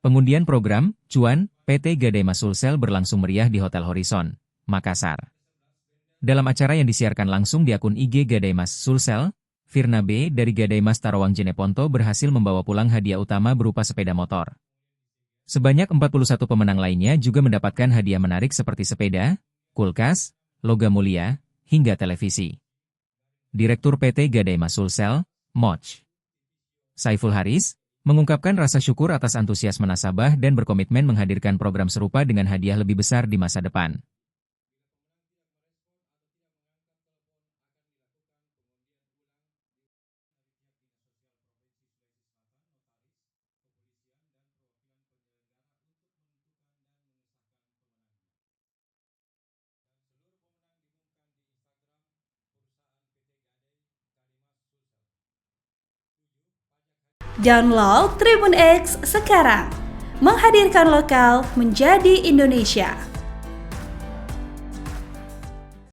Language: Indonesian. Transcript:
Pengundian program, Cuan, PT Gadai Mas Sulsel berlangsung meriah di Hotel Horizon, Makassar. Dalam acara yang disiarkan langsung di akun IG Gadai Mas Sulsel, Firna B. dari Gadai Mas Tarawang Jeneponto berhasil membawa pulang hadiah utama berupa sepeda motor. Sebanyak 41 pemenang lainnya juga mendapatkan hadiah menarik seperti sepeda, kulkas, logam mulia, hingga televisi. Direktur PT Gadai Mas Sulsel, Moch Saiful Haris, mengungkapkan rasa syukur atas antusiasme nasabah dan berkomitmen menghadirkan program serupa dengan hadiah lebih besar di masa depan. Download Tribun X sekarang, menghadirkan lokal menjadi Indonesia.